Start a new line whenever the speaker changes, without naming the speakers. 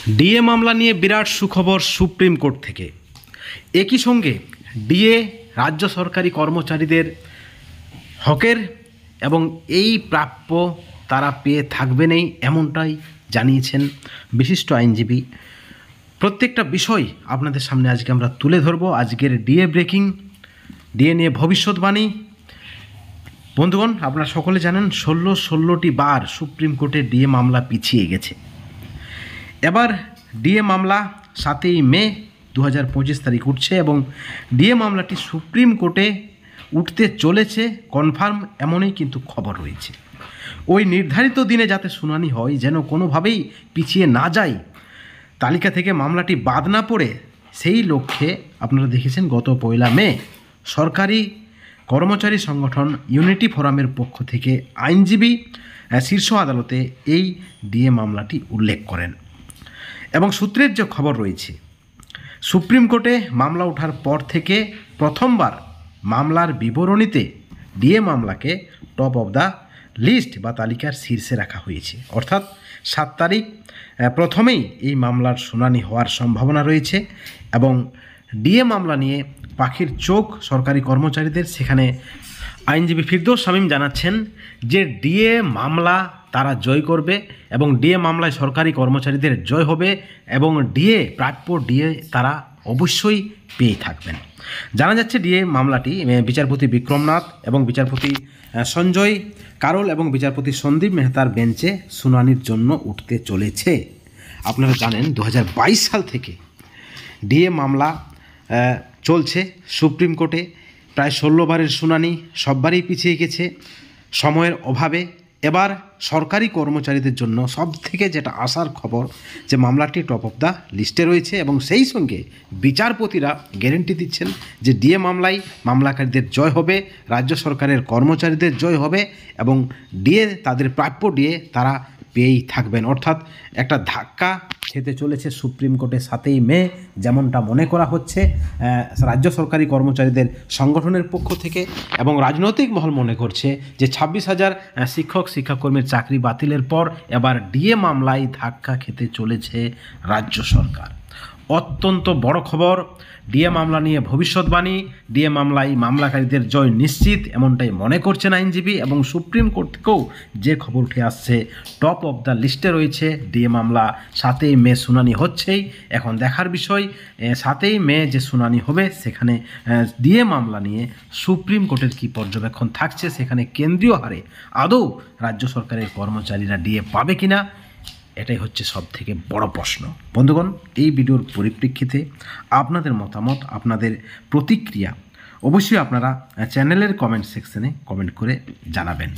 DA মামলা নিয়ে বিরাট সুখবর সুপ্রিম কোর্ট থেকে। একই সঙ্গে ডিএ রাজ্য সরকারি কর্মচারীদের হকের এবং এই প্রাপ্য তারা পেয়ে থাকবেনই, এমনটাই জানিয়েছেন বিশিষ্ট আইনজীবী। প্রত্যেকটা বিষয় আপনাদের সামনে আজকে আমরা তুলে ধরব। আজকের ডিএ ব্রেকিং, ডিএ নিয়ে ভবিষ্যৎবাণী। বন্ধুগণ, আপনারা সকলে জানেন 16টি বার সুপ্রিম কোর্টে ডিএ মামলা পিছিয়ে গেছে। এবার ডিএ মামলা 7ই মে 2025 তারিখ উঠছে এবং ডিএ মামলাটি সুপ্রিম কোর্টে উঠতে চলেছে কনফার্ম, এমনই কিন্তু খবর রয়েছে। ওই নির্ধারিত দিনে যাতে শুনানি হয়, যেন কোনোভাবেই পিছিয়ে না যায়, তালিকা থেকে মামলাটি বাদ না পড়ে, সেই লক্ষ্যে আপনারা দেখেছেন গত 1 মে সরকারি কর্মচারী সংগঠন ইউনিটি ফোরামের পক্ষ থেকে আইনজীবী শীর্ষ আদালতে এই ডিএ মামলাটি উল্লেখ করেন। এবং সূত্রের যে খবর রয়েছে, সুপ্রিম কোর্টে মামলা ওঠার পর থেকে প্রথমবার মামলার বিবরণীতে ডিএ মামলাকে টপ অফ দ্য লিস্ট বা তালিকার শীর্ষে রাখা হয়েছে। অর্থাৎ 7 তারিখ প্রথমেই এই মামলার শুনানি হওয়ার সম্ভাবনা রয়েছে এবং ডিএ মামলা নিয়ে পাখির চোখ সরকারি কর্মচারীদের। সেখানে আইনজীবী ফিরদৌস শামীম জানাচ্ছেন যে ডিএ মামলা তারা জয় করবে এবং ডিএ মামলায় সরকারি কর্মচারীদের জয় হবে এবং প্রাপ্য ডিএ তারা অবশ্যই পেয়ে থাকবেন। জানা যাচ্ছে ডিএ মামলাটি বিচারপতি বিক্রমনাথ এবং বিচারপতি সঞ্জয় কারোল এবং বিচারপতি সন্দীপ মেহতার বেঞ্চে শুনানির জন্য উঠতে চলেছে। আপনারা জানেন 2022 সাল থেকে ডিএ মামলা চলছে সুপ্রিম কোর্টে। প্রায় 16 বারের শুনানি, সববারই পিছিয়ে গেছে সময়ের অভাবে। এবার সরকারি কর্মচারীদের জন্য সব থেকে যেটা আশার খবর, যে মামলাটি টপ অফ দ্য লিস্টে রয়েছে এবং সেই সঙ্গে বিচারপতিরা গ্যারেন্টি দিচ্ছেন যে ডিএ মামলায় মামলাকারীদের জয় হবে, রাজ্য সরকারের কর্মচারীদের জয় হবে এবং ডিএ তাদের প্রাপ্য ডিএ তারা পেয়েই থাকবেন। অর্থাৎ একটা ধাক্কা খেতে চলেছে সুপ্রিম কোর্টে 7ই মে, যেমনটা মনে করা হচ্ছে রাজ্য সরকারি কর্মচারীদের সংগঠনের পক্ষ থেকে। এবং রাজনৈতিক মহল মনে করছে যে 26,000 শিক্ষাকর্মীর চাকরি বাতিলের পর এবার ডিএ মামলায় ধাক্কা খেতে চলেছে রাজ্য সরকার। অত্যন্ত বড় খবর। ডিএ মামলা নিয়ে ভবিষ্যৎবাণী, ডিএ মামলায় মামলাকারীদের জয় নিশ্চিত, এমনটাই মনে করছেন আইনজীবী। এবং সুপ্রিম কোর্ট থেকেও যে খবর উঠে আসছে, টপ অফ দ্য লিস্টে রয়েছে ডিএ মামলা। 7ই মে শুনানি হচ্ছেই। এখন দেখার বিষয় 7ই মে যে শুনানি হবে, সেখানে ডিএ মামলা নিয়ে সুপ্রিম কোর্টের কী পর্যবেক্ষণ থাকছে, সেখানে কেন্দ্রীয় হারে আদৌ রাজ্য সরকারের কর্মচারীরা ডিএ পাবে কিনা, এটাই হচ্ছে সব থেকে বড় প্রশ্ন। বন্ধুগণ, এই ভিডিওর পরিপ্রেক্ষিতে আপনাদের মতামত, আপনাদের প্রতিক্রিয়া অবশ্যই আপনারা চ্যানেলের কমেন্ট সেকশনে কমেন্ট করে জানাবেন।